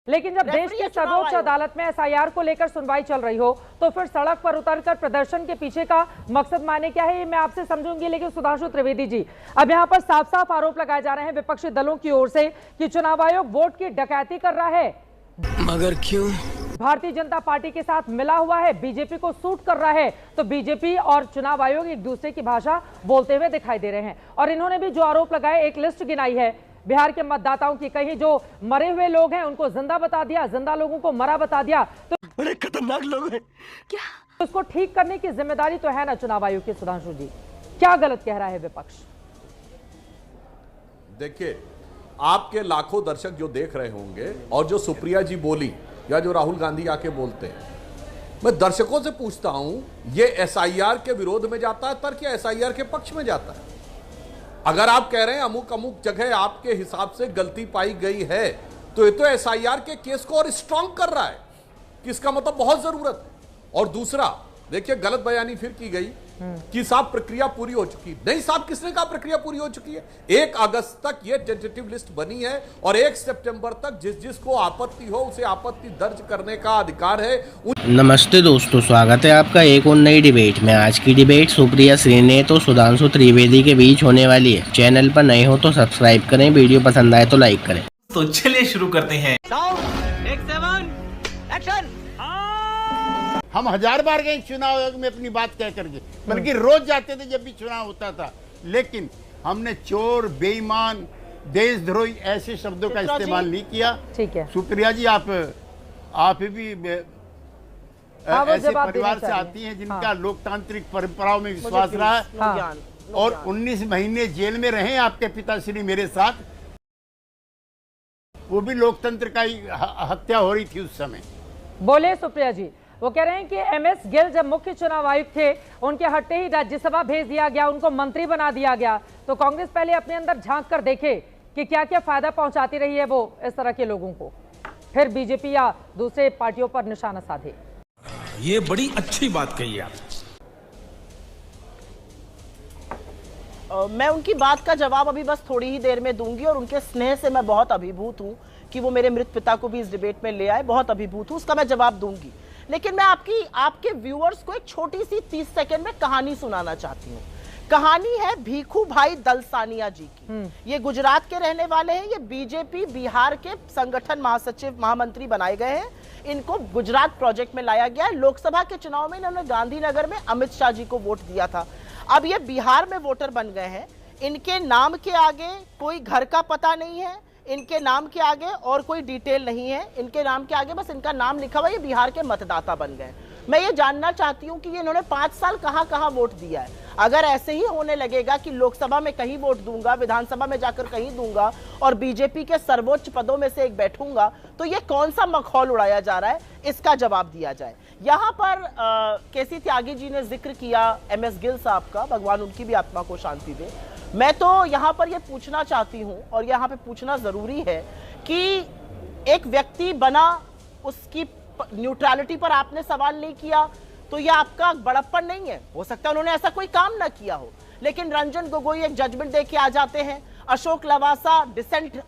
लेकिन जब देश की सर्वोच्च अदालत में एसआईआर को लेकर सुनवाई चल रही हो तो फिर सड़क पर उतरकर प्रदर्शन के पीछे का मकसद माने क्या है, ये मैं आपसे समझूंगी। लेकिन सुधांशु त्रिवेदी जी, अब यहाँ पर साफ साफ आरोप लगाए जा रहे हैं विपक्षी दलों की ओर से कि चुनाव आयोग वोट की डकैती कर रहा है, मगर क्यों? भारतीय जनता पार्टी के साथ मिला हुआ है, बीजेपी को सूट कर रहा है। तो बीजेपी और चुनाव आयोग एक दूसरे की भाषा बोलते हुए दिखाई दे रहे हैं। और इन्होंने भी जो आरोप लगाए, एक लिस्ट गिनाई है बिहार के मतदाताओं की, कहीं जो मरे हुए लोग हैं उनको जिंदा बता दिया, जिंदा लोगों को मरा बता दिया। तो बड़े खतरनाक लोग हैं क्या उसको ठीक करने की जिम्मेदारी तो है ना चुनाव आयोग की। सुधांशु जी, क्या गलत कह रहा है विपक्ष? देखिए, आपके लाखों दर्शक जो देख रहे होंगे और जो सुप्रिया जी बोली या जो राहुल गांधी आके बोलते हैं, मैं दर्शकों से पूछता हूं, ये एसआईआर के विरोध में जाता है तर्क या एसआईआर के पक्ष में जाता है? अगर आप कह रहे हैं अमुक अमुक जगह आपके हिसाब से गलती पाई गई है, तो ये तो एसआईआर के केस को और स्ट्रांग कर रहा है कि इसका मतलब बहुत जरूरत है। और दूसरा, देखिए, गलत बयानी फिर की गई कि साहब प्रक्रिया पूरी हो चुकी। नहीं साहब, किसने कहा प्रक्रिया पूरी हो चुकी है? 1 अगस्त तक ये टेंटेटिव लिस्ट बनी है और 1 सितंबर तक जिसको आपत्ति हो उसे आपत्ति दर्ज करने का अधिकार है। नमस्ते दोस्तों, स्वागत है आपका एक और नई डिबेट में। आज की डिबेट सुप्रिया श्रीनेत और सुधांशु त्रिवेदी के बीच होने वाली है। चैनल पर नए हो तो सब्सक्राइब करें, वीडियो पसंद आए तो लाइक करें। तो चलिए शुरू करते हैं। हम 1000 बार गए चुनाव आयोग में अपनी बात कह करके, बल्कि रोज जाते थे जब भी चुनाव होता था, लेकिन हमने चोर, बेईमान, देशद्रोही ऐसे शब्दों का इस्तेमाल नहीं किया। ठीक है सुप्रिया जी, आप भी ऐसे परिवार से आती हैं जिनका लोकतांत्रिक परंपराओं में विश्वास रहा है। और 19 महीने जेल में रहे आपके पिताश्री मेरे साथ, वो भी लोकतंत्र का ही हत्या हो रही थी उस समय। बोले सुप्रिया जी, वो कह रहे हैं कि एमएस गिल जब मुख्य चुनाव आयुक्त थे, उनके हटते ही राज्यसभा भेज दिया गया, उनको मंत्री बना दिया गया। तो कांग्रेस पहले अपने अंदर झांक कर देखे कि क्या क्या फायदा पहुंचाती रही है वो इस तरह के लोगों को, फिर बीजेपी या दूसरे पार्टियों पर निशाना साधे। ये बड़ी अच्छी बात कही आप। मैं उनकी बात का जवाब अभी बस थोड़ी ही देर में दूंगी और उनके स्नेह से मैं बहुत अभिभूत हूं कि वो मेरे मृत पिता को भी इस डिबेट में ले आए, बहुत अभिभूत हूं, उसका मैं जवाब दूंगी। लेकिन मैं आपके व्यूअर्स को एक छोटी सी 30 सेकंड में कहानी सुनाना चाहती हूँ। कहानी है भीखू भाई दलसानिया जी की। ये गुजरात के रहने वाले हैं, ये बीजेपी बिहार के संगठन महासचिव महामंत्री बनाए गए हैं। इनको गुजरात प्रोजेक्ट में लाया गया है। लोकसभा के चुनाव में इन्होंने गांधीनगर में अमित शाह जी को वोट दिया था। अब ये बिहार में वोटर बन गए हैं। इनके नाम के आगे कोई घर का पता नहीं है, इनके नाम के आगे और कोई डिटेल नहीं है, इनके नाम के आगे बस इनका नाम लिखा हुआ है, ये बिहार के मतदाता बन गए। मैं ये जानना चाहती हूँ कि इन्होंने 5 साल कहाँ कहाँ वोट दिया है। अगर ऐसे ही होने लगेगा कि लोकसभा में कहीं वोट दूंगा, विधानसभा में जाकर कहीं दूंगा और बीजेपी के सर्वोच्च पदों में से एक बैठूंगा, तो ये कौन सा मखौल उड़ाया जा रहा है, इसका जवाब दिया जाए। यहाँ पर केसी त्यागी जी ने जिक्र किया एमएस गिल साहब का, भगवान उनकी भी आत्मा को शांति दे। मैं तो यहाँ पर ये पूछना चाहती हूँ और यहाँ पे पूछना जरूरी है कि एक व्यक्ति बना, उसकी न्यूट्रलिटी पर आपने सवाल नहीं किया, तो ये आपका बड़प्पन नहीं है। हो सकता है उन्होंने ऐसा कोई काम ना किया हो, लेकिन रंजन गोगोई एक जजमेंट दे के आ जाते हैं, अशोक लवासा डिसेंट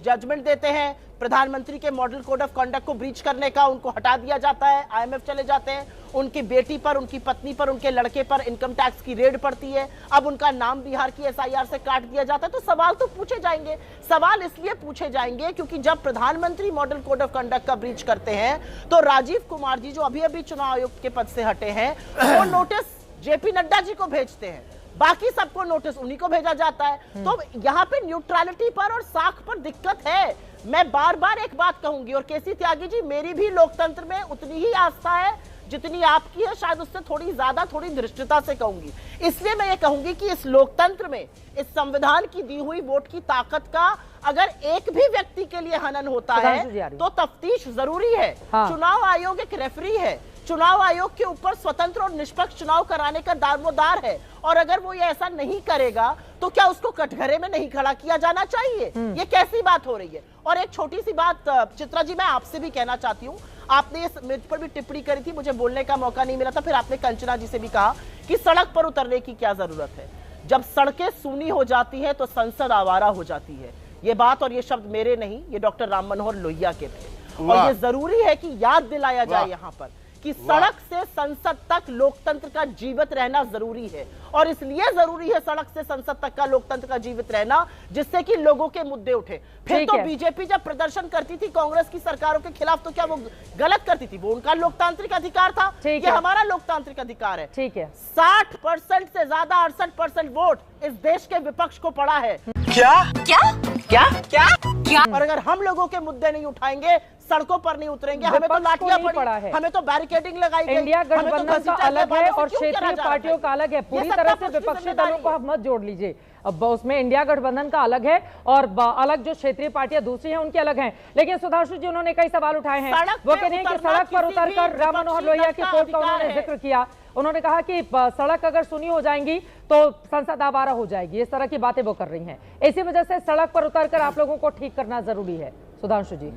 जजमेंट देते हैं, प्रधानमंत्री के मॉडल कोड ऑफ कंडक्ट को ब्रीच करने का उनको हटा दिया जाता है, आईएमएफ चले जाते हैं, उनकी बेटी पर, उनकी पत्नी पर, उनके लड़के पर इनकम टैक्स की रेड पड़ती है, अब उनका नाम बिहार की एसआईआर से काट दिया जाता है। तो सवाल तो पूछे जाएंगे। सवाल इसलिए पूछे जाएंगे क्योंकि जब प्रधानमंत्री मॉडल कोड ऑफ कंडक्ट का ब्रीच करते हैं तो राजीव कुमार जी, जो अभी अभी चुनाव आयुक्त के पद से हटे हैं, वो नोटिस जेपी नड्डा जी को भेजते हैं, बाकी सबको नोटिस उन्हीं को भेजा जाता है। तो यहाँ पे न्यूट्रलिटी पर और साख पर दिक्कत है। मैं बार बार एक बात कहूंगी, और केसी त्यागी जी, मेरी भी लोकतंत्र में उतनी ही आस्था है जितनी आपकी है, शायद उससे थोड़ी ज्यादा, थोड़ी धृष्टता से कहूंगी। इसलिए मैं ये कहूंगी कि इस लोकतंत्र में, इस संविधान की दी हुई वोट की ताकत का अगर एक भी व्यक्ति के लिए हनन होता है तो तफ्तीश जरूरी है। चुनाव आयोग एक रेफरी है, चुनाव आयोग के ऊपर स्वतंत्र और निष्पक्ष चुनाव कराने का दारोमदार है, और अगर वो ये ऐसा नहीं करेगा तो क्या उसको कटघरे में नहीं खड़ा किया जाना चाहिए? ये कैसी बात हो रही है? और एक छोटी सी बात चित्रा जी, मैं आपसे भी कहना चाहती हूँ, आपने ये मुझ पर भी टिप्पणी करी थी, मुझे बोलने का मौका नहीं मिला था, फिर आपने कंचना जी से भी कहा कि सड़क पर उतरने की क्या जरूरत है। जब सड़कें सूनी हो जाती है तो संसद आवारा हो जाती है। ये बात और ये शब्द मेरे नहीं, ये डॉक्टर राम मनोहर लोहिया के थे। और ये जरूरी है कि याद दिलाया जाए यहाँ पर कि सड़क से संसद तक लोकतंत्र का जीवित रहना जरूरी है, और इसलिए जरूरी है सड़क से संसद तक का लोकतंत्र का जीवित रहना जिससे कि लोगों के मुद्दे उठे। फिर तो बीजेपी जब प्रदर्शन करती थी कांग्रेस की सरकारों के खिलाफ तो क्या वो गलत करती थी? वो उनका लोकतांत्रिक अधिकार था, ये हमारा लोकतांत्रिक अधिकार है। ठीक है, 60% से ज्यादा 68% वोट इस देश के विपक्ष को पड़ा है। क्या क्या क्या क्या क्या? और अगर हम लोगों के मुद्दे नहीं उठाएंगे, सड़कों पर नहीं उतरेंगे, हमें तो लाठियां पड़ा है, हमें तो बैरिकेडिंग लगाई गई, इंडिया गठबंधन का अलग है और क्षेत्रीय पार्टियों का अलग है। पूरी तरह से विपक्षी दलों को आप मत जोड़ लीजिए। अब उसमें इंडिया गठबंधन का अलग है और अलग जो क्षेत्रीय पार्टियां दूसरी हैं उनके अलग हैं। लेकिन सुधांशु जी उन्होंने कई सवाल उठाए हैं। वो कह रहे हैं कि सड़क पर उतरकर राम मनोहर लोहिया की कोर्ट का उन्होंने जिक्र किया। उन्होंने कहा कि सड़क अगर सुनी हो जाएंगी तो संसद आवारा हो जाएगी, इस तरह की बातें वो कर रही हैं। इसी वजह से सड़क पर उतरकर आप लोगों को ठीक करना जरूरी है। सुधांशु जी,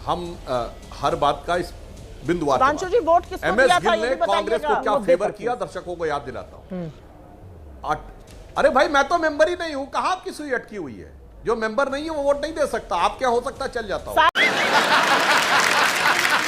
हम हर बात का इस बिंदुवार सुधांशु जी वोट किसको दिया था ये भी कांग्रेस को क्या फेवर किया, दर्शकों को याद दिलाता हूं। अरे भाई मैं तो मेंबर ही नहीं हूं, कहां आपकी सुई अटकी हुई है? जो मेंबर नहीं है वो वोट नहीं दे सकता। आप क्या हो सकता है चल जाता हूं।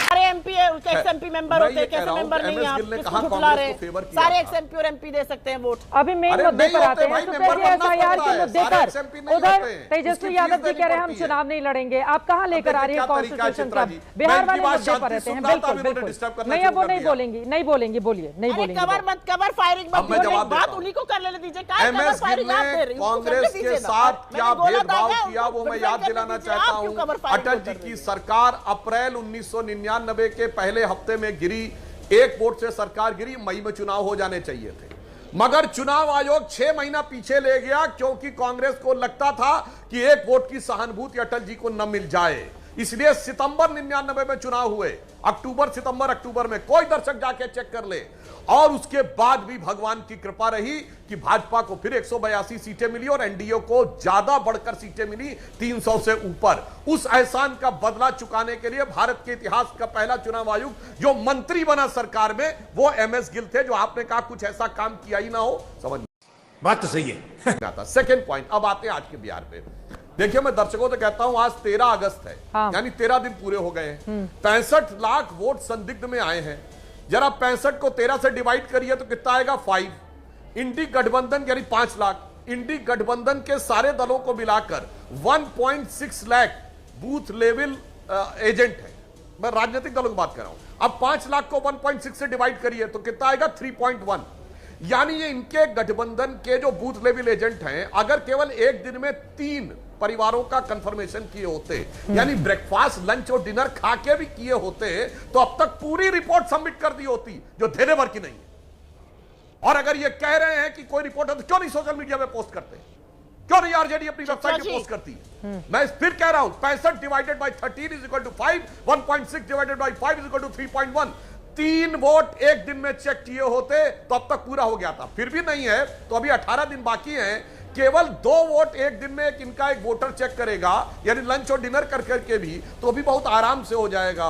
सारे एमपी है, उसके एक्स-एमपी मेंबर होते हैं, कैसे मेंबर नहीं है? आप किसको झुठला रहे हैं? सारे एक्स-एमपी और एमपी दे सकते हैं वोट। अभी मेन मुद्दे पर आते हैं। एसआईआर के मुद्दे पर उधर तेजस्वी यादव जी कह रहे हैं हम चुनाव नहीं लड़ेंगे। आप कहां लेकर आ रही है कॉन्स्टिट्यूशन का? बिहार वाले मुद्दे पर रहते हैं। बिल्कुल बिल्कुल नहीं, अब वो नहीं बोलेंगी, नहीं बोलेंगी, बोलिए नहीं बोलेंगी। कवर फायरिंग मत बोलिए, बात उन्हीं को कर लेने दीजिए। कवर फायरिंग आप दे रही हैं, कांग्रेस के साथ क्या भेदभाव किया वो मैं याद दिलाना चाहता हूं। अटल जी की सरकार अप्रैल 1999 के पहले हफ्ते में गिरी, एक वोट से सरकार गिरी, मई में चुनाव हो जाने चाहिए थे, मगर चुनाव आयोग 6 महीना पीछे ले गया क्योंकि कांग्रेस को लगता था कि एक वोट की सहानुभूति अटल जी को न मिल जाए। इसलिए सितंबर 99 में चुनाव हुए, अक्टूबर में कोई दर्शक जाके चेक कर ले। और उसके बाद भी भगवान की कृपा रही कि भाजपा को फिर 182 सीटें मिली और एनडीए को ज्यादा बढ़कर सीटें मिली, 300 से ऊपर। उस एहसान का बदला चुकाने के लिए भारत के इतिहास का पहला चुनाव आयुक्त जो मंत्री बना सरकार में, वो एमएस गिल थे, जो आपने कहा कुछ ऐसा काम किया ही ना हो। समझ बात तो सही है। सेकेंड पॉइंट, अब आते हैं आज के बिहार पे। देखिए मैं दर्शकों से कहता हूं आज 13 अगस्त है, यानी 13 दिन पूरे हो गए हैं। 65 लाख वोट संदिग्ध में आए हैं। जरा 65 को 13 से डिवाइड करिए तो कितना आएगा? 5। इंडी गठबंधन यानी 5 लाख, इंडी गठबंधन के सारे दलों को मिलाकर 1.6 लाख बूथ लेवल एजेंट है। मैं राजनीतिक दलों की बात कर रहा हूं। अब 5 लाख को 1.6 से डिवाइड करिए तो कितना आएगा? 3.1। यानी ये इनके गठबंधन के जो बूथ लेवल एजेंट हैं, अगर केवल एक दिन में 3 परिवारों का कंफर्मेशन किए होते, यानी ब्रेकफास्ट, लंच और डिनर खा के भी किए होते, तो अब तक पूरी रिपोर्ट सबमिट कर दी होती, जो धेरे भर की नहीं है। और अगर ये कह रहे हैं कि कोई रिपोर्ट है तो क्यों नहीं सोशल मीडिया में पोस्ट करते? क्यों नहीं आरजेडी अपनी वेबसाइट पे पोस्ट करती है? मैं फिर कह रहा हूं 65 divided by 13 is equal to 5, 1.6 divided by 5 is equal to 3.1। 3 vote एक दिन में चेक किए होते तो अब तक पूरा हो गया था। फिर भी नहीं है तो अभी 18 दिन बाकी हैं। केवल 2 वोट एक दिन में इनका एक वोटर चेक करेगा, यानी लंच और डिनर कर करके भी, तो अभी बहुत आराम से हो जाएगा।